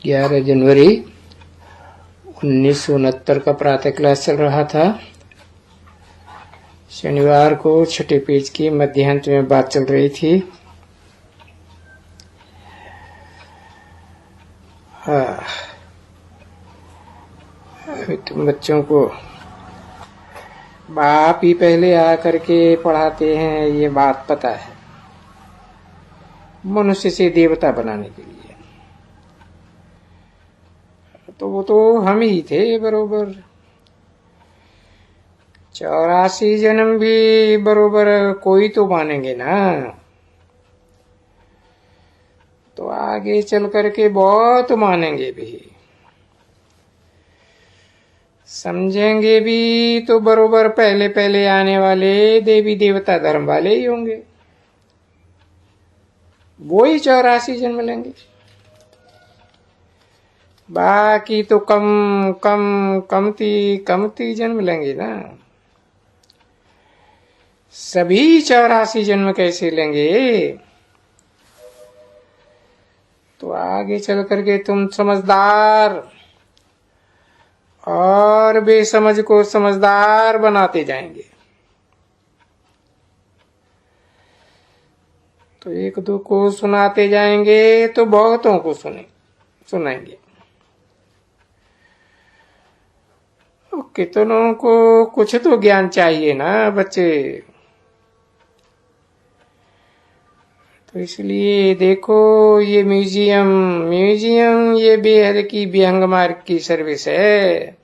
11 जनवरी 1969 का प्रातः क्लास चल रहा था। शनिवार को छठे पेज की मध्यांत में बात चल रही थी। अभी तुम बच्चों को बाप ही पहले आकर के पढ़ाते हैं, ये बात पता है, मनुष्य से देवता बनाने के लिए। तो वो तो हम ही थे बरोबर। 84 जन्म भी बरोबर कोई तो मानेंगे ना। तो आगे चल करके बहुत मानेंगे भी, समझेंगे भी तो बरोबर पहले पहले आने वाले देवी देवता धर्म वाले ही होंगे। वो ही 84 जन्म लेंगे। बाकी तो कमती जन्म लेंगे ना। सभी 84 जन्म कैसे लेंगे? तो आगे चल करके तुम समझदार और बेसमझ को समझदार बनाते जाएंगे। तो एक दो को सुनाते जाएंगे तो बहुतों को सुनाएंगे। कितनों को कुछ तो ज्ञान चाहिए ना बच्चे। तो इसलिए देखो, ये म्यूजियम ये बेहद की विहंग मार्ग की सर्विस है।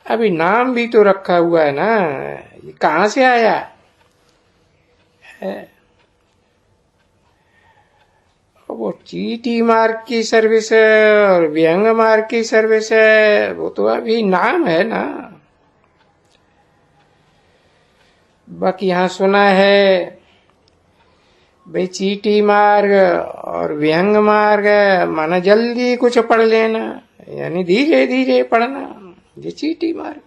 अभी नाम भी तो रखा हुआ है ना, ये कहां से आया है? वो चीटी मार्ग की सर्विस है और विहंग मार्ग की सर्विस है, वो तो अभी नाम है ना। बाकी यहां सुना है भाई चीटी मार्ग और विहंग मार्ग माना जल्दी कुछ पढ़ लेना, यानी धीरे धीरे पढ़ना। ये चीटी मार्ग,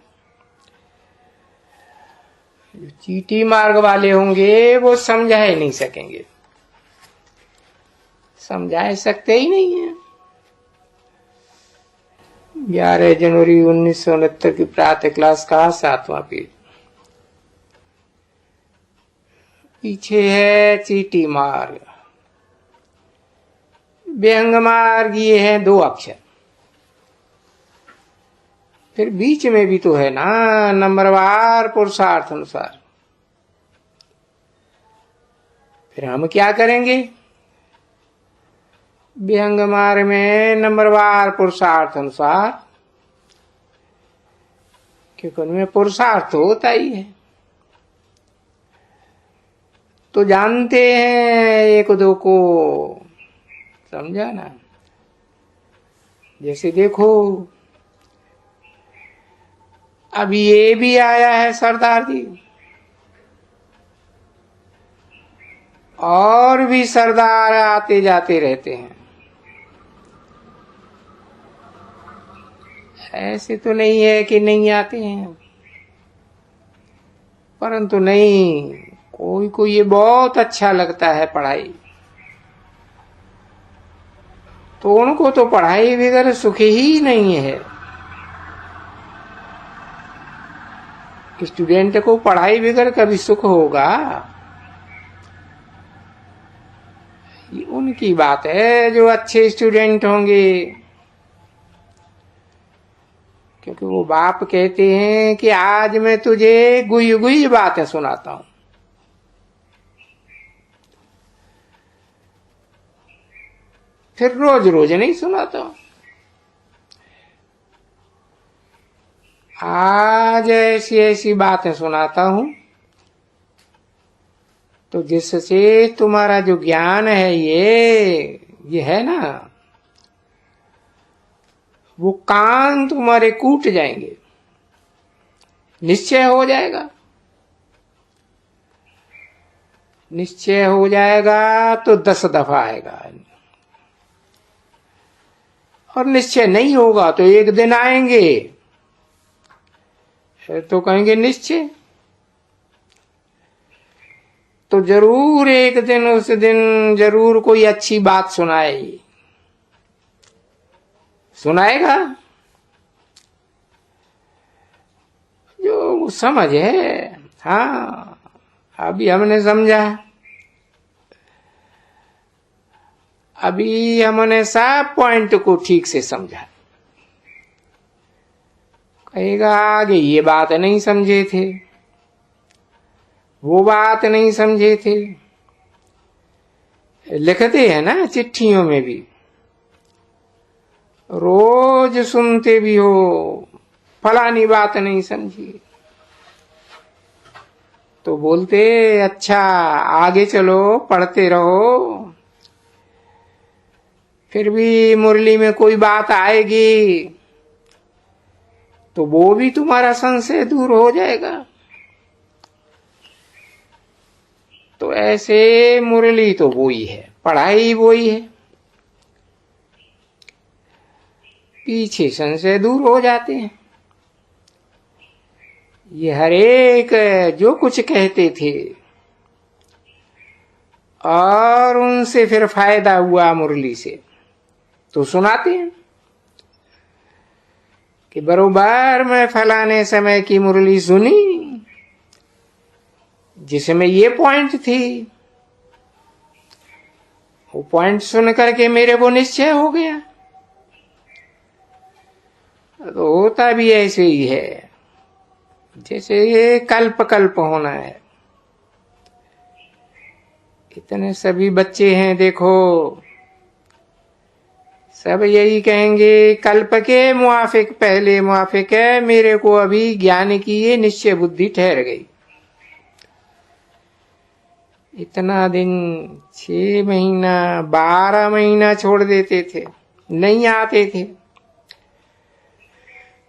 चीटी मार्ग वाले होंगे वो समझा ही नहीं सकेंगे, समझा सकते ही नहीं है। 11 जनवरी 1969 की प्रातः क्लास का 7वां पेज। पीछे है चीटी मार्ग, विहंग मार्ग, ये है 2 अक्षर। फिर बीच में भी तो है ना नंबरवार पुरुषार्थ अनुसार। फिर हम क्या करेंगे? विहंग मार्ग में नंबरवार पुरुषार्थ अनुसार, क्योंकि उनमें पुरुषार्थ होता ही है। तो जानते हैं एक दो को, समझा ना। जैसे देखो अब ये भी आया है सरदार जी, और भी सरदार आते जाते रहते हैं। ऐसे तो नहीं है कि नहीं आते हैं, परंतु नहीं, कोई को ये बहुत अच्छा लगता है पढ़ाई, तो उनको तो पढ़ाई बगैर सुख ही नहीं है। स्टूडेंट को पढ़ाई बगैर कभी सुख होगा? ये उनकी बात है जो अच्छे स्टूडेंट होंगे, क्योंकि वो बाप कहते हैं कि आज मैं तुझे गुई गुई बातें सुनाता हूं। फिर रोज रोज नहीं सुनाता हूं। आज ऐसी ऐसी बातें सुनाता हूं तो जिससे तुम्हारा जो ज्ञान है ये है ना, वो कान तुम्हारे कूट जाएंगे, निश्चय हो जाएगा। निश्चय हो जाएगा तो 10 दफा आएगा, और निश्चय नहीं होगा तो एक दिन आएंगे, फिर तो कहेंगे निश्चय। तो जरूर एक दिन उस दिन जरूर कोई अच्छी बात सुनाएगा जो समझ है। हाँ, अभी हमने समझा, अभी हमने सब पॉइंट को ठीक से समझा। कहेगा आगे ये बात नहीं समझे थे, वो बात नहीं समझे थे। लिखते हैं ना चिट्ठियों में भी, रोज सुनते भी हो, फलानी बात नहीं समझी, तो बोलते अच्छा आगे चलो, पढ़ते रहो, फिर भी मुरली में कोई बात आएगी तो वो भी तुम्हारा संशय दूर हो जाएगा। तो ऐसे मुरली तो वो ही है, पढ़ाई वो ही है, पीछे संशय दूर हो जाते हैं। ये हर एक जो कुछ कहते थे और उनसे फिर फायदा हुआ मुरली से, तो सुनाते हैं कि बरोबर मैं फलाने समय की मुरली सुनी जिसमें ये पॉइंट थी, वो पॉइंट सुन करके मेरे को निश्चय हो गया। तो होता भी ऐसे ही है जैसे कल्प कल्प होना है। इतने सभी बच्चे हैं देखो, सब यही कहेंगे कल्प के मुआफिक, पहले मुआफिक है, मेरे को अभी ज्ञान की ये निश्चय बुद्धि ठहर गई। इतना दिन 6 महीना 12 महीना छोड़ देते थे, नहीं आते थे,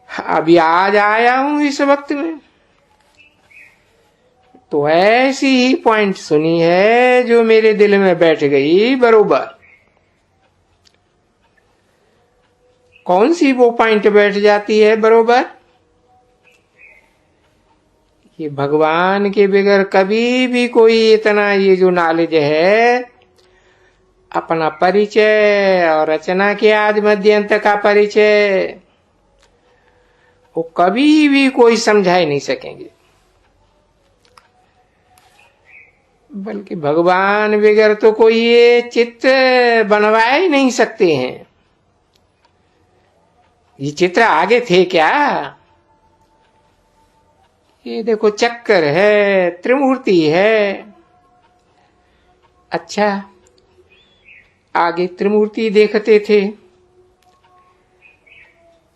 अभी आज आया हूं इस वक्त में, तो ऐसी ही पॉइंट सुनी है जो मेरे दिल में बैठ गई बरोबर। कौन सी वो पॉइंट बैठ जाती है बरोबर? ये भगवान के बगैर कभी भी कोई इतना ये जो नॉलेज है, अपना परिचय और रचना के आदि मध्य अंत का परिचय, वो कभी भी कोई समझा ही नहीं सकेंगे। बल्कि भगवान बगैर तो कोई ये चित्र बनवा ही नहीं सकते हैं। ये चित्र आगे थे क्या? ये देखो चक्कर है, त्रिमूर्ति है, अच्छा आगे त्रिमूर्ति देखते थे,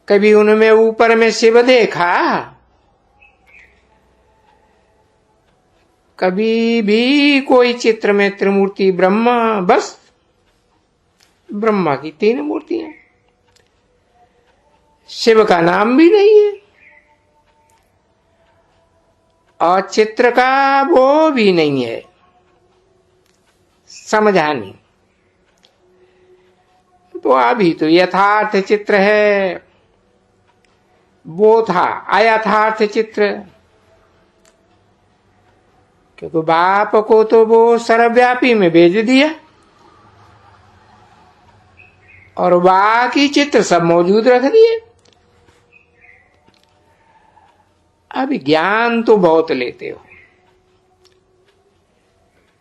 कभी उनमें ऊपर में शिव देखा? कभी भी कोई चित्र में त्रिमूर्ति ब्रह्मा, बस ब्रह्मा की 3 मूर्तियां, शिव का नाम भी नहीं है और चित्र का वो भी नहीं है, समझा नहीं। तो अभी तो यथार्थ चित्र है, वो था अयथार्थ चित्र, क्योंकि बाप को तो वो सर्वव्यापी में भेज दिया और बाकी चित्र सब मौजूद रख दिए। अभी ज्ञान तो बहुत लेते हो,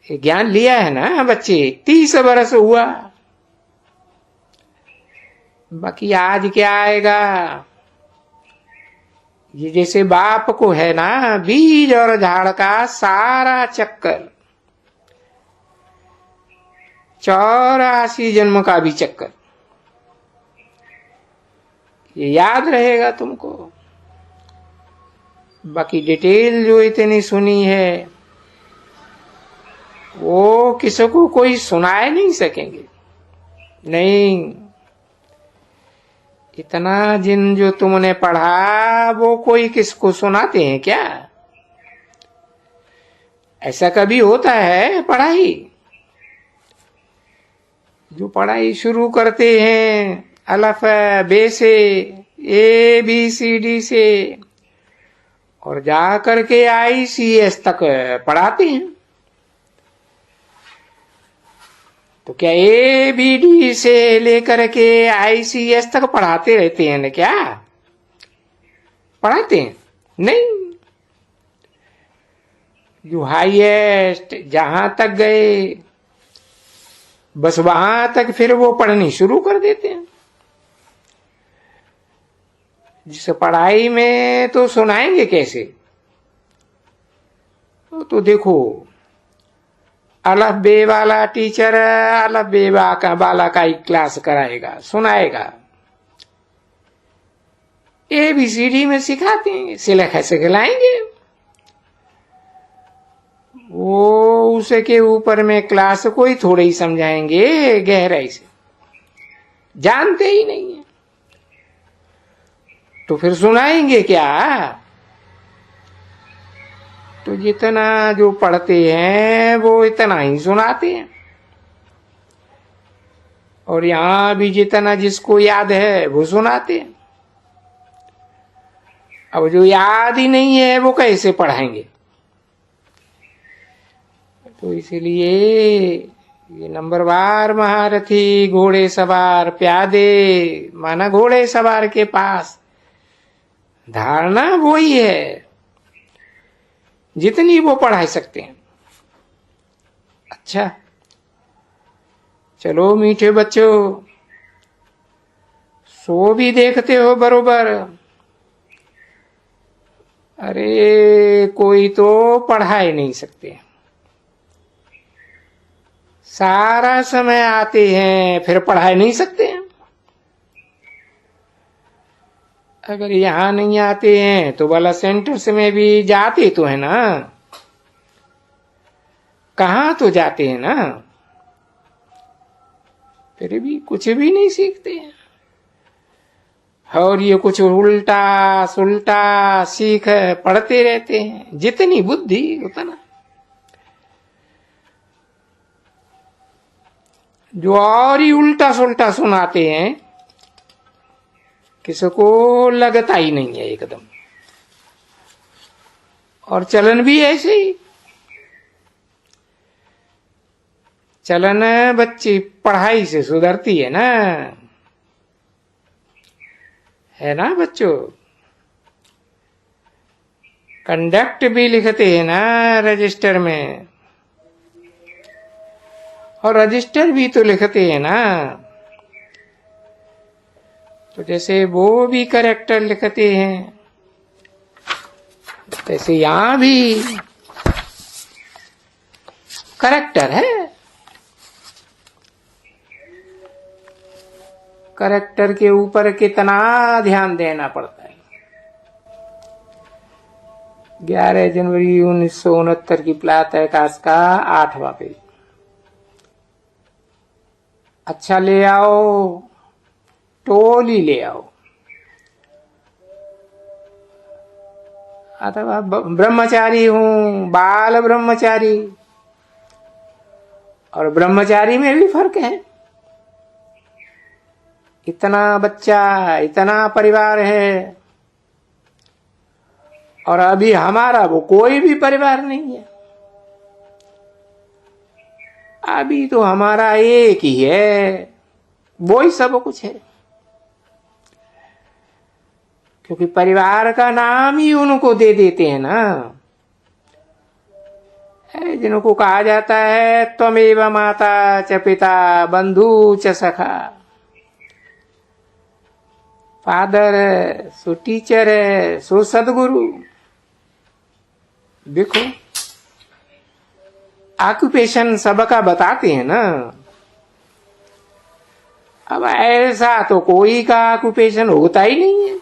ये ज्ञान लिया है ना बच्चे, 30 वर्ष हुआ, बाकी आज क्या आएगा? ये जैसे बाप को है ना बीज और झाड़ का सारा चक्कर, 84 जन्म का भी चक्कर, ये याद रहेगा तुमको। बाकी डिटेल जो इतनी सुनी है वो किसी को कोई सुनाए नहीं सकेंगे। नहीं, इतना जिन जो तुमने पढ़ा वो कोई किसको सुनाते हैं क्या? ऐसा कभी होता है पढ़ाई? जो पढ़ाई शुरू करते हैं अलफ बे से, ABCD से, और जा करके ICS तक पढ़ाते हैं, तो क्या ABD से लेकर के ICS तक पढ़ाते रहते हैं ना? क्या पढ़ाते हैं? नहीं। जो हाईएस्ट जहां तक गए बस वहां तक फिर वो पढ़नी शुरू कर देते हैं। जिस पढ़ाई में तो सुनाएंगे कैसे? तो देखो, अलफ बे वाला टीचर अलफ बे वाला का ही क्लास कराएगा, सुनाएगा। ABCD में सिखाते हैं, सिखलाएंगे। वो उसके ऊपर में क्लास को ही थोड़े ही समझाएंगे गहराई से, जानते ही नहीं है तो फिर सुनाएंगे क्या? तो जितना जो पढ़ते हैं वो इतना ही सुनाते हैं। और यहां भी जितना जिसको याद है वो सुनाते हैं। अब जो याद ही नहीं है वो कैसे पढ़ाएंगे? तो इसलिए ये नंबरवार महारथी घोड़े सवार प्यादे, माना घोड़े सवार के पास धारणा वही है जितनी वो पढ़ा सकते हैं। अच्छा, चलो मीठे बच्चों, सो भी देखते हो बरोबर। अरे कोई तो पढ़ा ही नहीं सकते, सारा समय आते हैं फिर पढ़ा नहीं सकते हैं। अगर यहां नहीं आते हैं तो वाला सेंटर्स में भी जाते तो है ना, कहां तो जाते हैं ना, फिर भी कुछ भी नहीं सीखते हैं। और ये कुछ उल्टा सुल्टा सीख पढ़ते रहते हैं, जितनी बुद्धि उतना। जो और ही उल्टा सुल्टा सुनाते हैं किसको लगता ही नहीं है एकदम। और चलन भी ऐसे ही, चलन बच्ची पढ़ाई से सुधरती है ना बच्चों? कंडक्ट भी लिखते हैं ना रजिस्टर में, और रजिस्टर भी तो लिखते हैं ना। तो जैसे वो भी करेक्टर लिखते हैं, वैसे यहां भी करेक्टर है। करेक्टर के ऊपर कितना ध्यान देना पड़ता है। 11 जनवरी 1969 की प्रातःकाश का 8वां पेज। अच्छा ले आओ, टोली ले आओ। अथवा ब्रह्मचारी हूं, बाल ब्रह्मचारी, और ब्रह्मचारी में भी फर्क है। इतना बच्चा, इतना परिवार है, और अभी हमारा वो कोई भी परिवार नहीं है। अभी तो हमारा एक ही है, वो ही सब कुछ है। क्योंकि परिवार का नाम ही उनको दे देते हैं ना, जिनको कहा जाता है त्वमेव माता च पिता बंधु च सखा। फादर सो टीचर है, सो सदगुरु। देखो ऑक्यूपेशन सबका बताते हैं ना। अब ऐसा तो कोई का ऑक्यूपेशन होता ही नहीं है,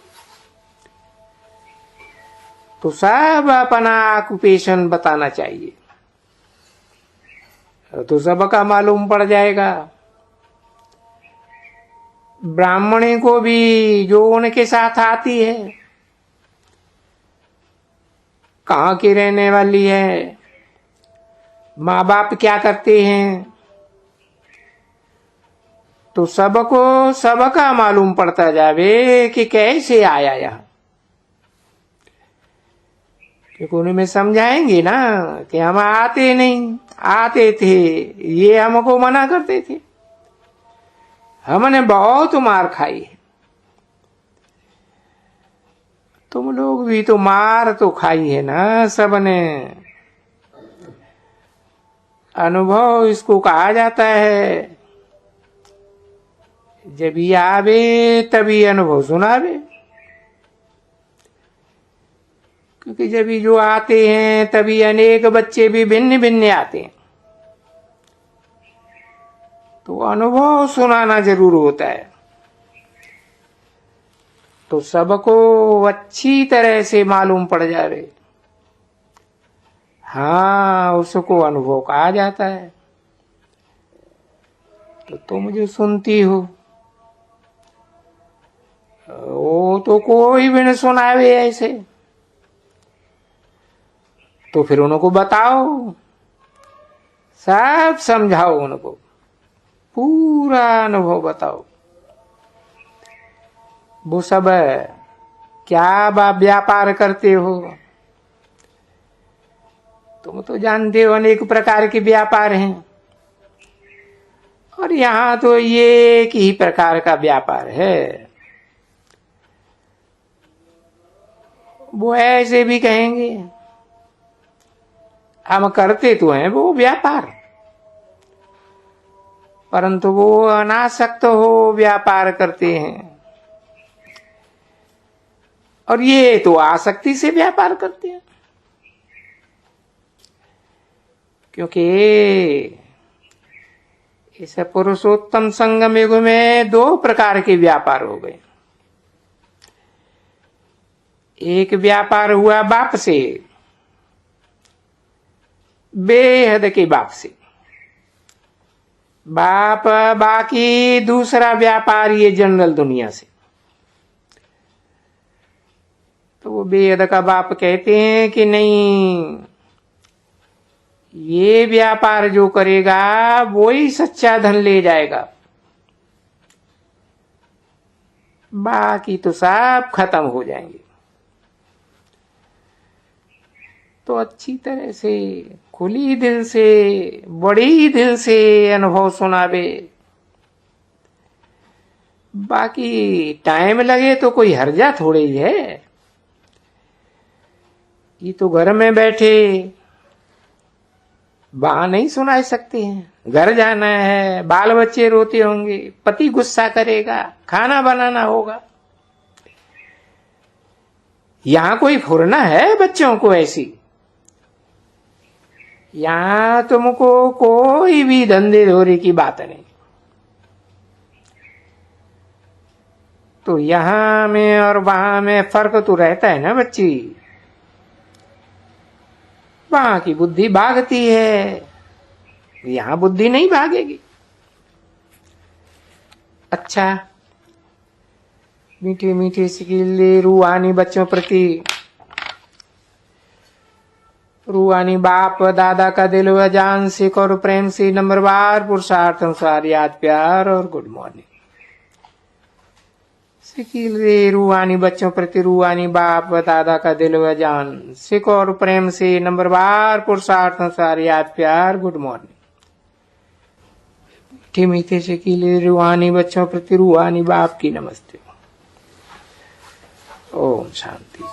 तो सब अपना ऑक्यूपेशन बताना चाहिए, तो सबका मालूम पड़ जाएगा। ब्राह्मणी को भी जो उनके साथ आती है, कहाँ की रहने वाली है, माँ बाप क्या करते हैं, तो सबको सबका मालूम पड़ता जावे कि कैसे आया यहां। क्योंकि उन्हें समझाएंगे ना कि हम आते नहीं, आते थे ये हमको मना करते थे। हमने बहुत मार खाई है। तुम लोग भी तो मार तो खाई है ना सबने। अनुभव इसको कहा जाता है। जब ये आवे तभी अनुभव सुनावे। क्योंकि जब ये जो आते हैं तभी अनेक बच्चे भी भिन्न भिन्न आते हैं, तो अनुभव सुनाना जरूर होता है। तो सबको अच्छी तरह से मालूम पड़ जावे, हाँ उसको अनुभव कहा जाता है। तो तुम जो सुनती हो वो तो कोई भी न सुनावे ऐसे, तो फिर उनको बताओ, सब समझाओ, उनको पूरा अनुभव बताओ। वो सब क्या व्यापार करते हो, तुम तो जानते हो अनेक प्रकार के व्यापार हैं, और यहां तो ये एक ही प्रकार का व्यापार है। वो ऐसे भी कहेंगे हम करते तो हैं वो व्यापार, परंतु वो अनासक्त हो व्यापार करते हैं, और ये तो आसक्ति से व्यापार करते हैं। क्योंकि इस पुरुषोत्तम संगम युग में दो प्रकार के व्यापार हो गए। एक व्यापार हुआ बाप से, बेहद के बाप से, बाप, बाकी दूसरा व्यापार ये जनरल दुनिया से। तो वो बेहद का बाप कहते हैं कि नहीं, ये व्यापार जो करेगा वो ही सच्चा धन ले जाएगा, बाकी तो सब खत्म हो जाएंगे। तो अच्छी तरह से, खुली दिल से, बड़ी दिल से अनुभव सुनावे। बाकी टाइम लगे तो कोई हर्जा थोड़ी ही है। ये तो घर में बैठे वहां नहीं सुना सकते हैं। घर जाना है, बाल बच्चे रोते होंगे, पति गुस्सा करेगा, खाना बनाना होगा। यहां कोई फुरना है बच्चों को ऐसी? यहां तुमको कोई भी धंधे धोरे की बात नहीं। तो यहां में और वहां में फर्क तो रहता है ना बच्ची। वहां की बुद्धि भागती है, यहां बुद्धि नहीं भागेगी। अच्छा, मीठे मीठे सिकीले रूहानी बच्चों प्रति, रूहानी बाप दादा का दिल व जान सिख और प्रेम से नंबरवार पुरुषार्थ अनुसार याद प्यार और गुड मॉर्निंग। सिकील रे रूहानी बच्चों प्रति रूहानी बाप दादा का दिल व जान सिख और प्रेम से नंबरवार पुरुषार्थ अनुसार याद प्यार गुड मॉर्निंग। मीठे मीठे सिकीले रूहानी बच्चों प्रति रूहानी बाप की नमस्ते। ओम शांति।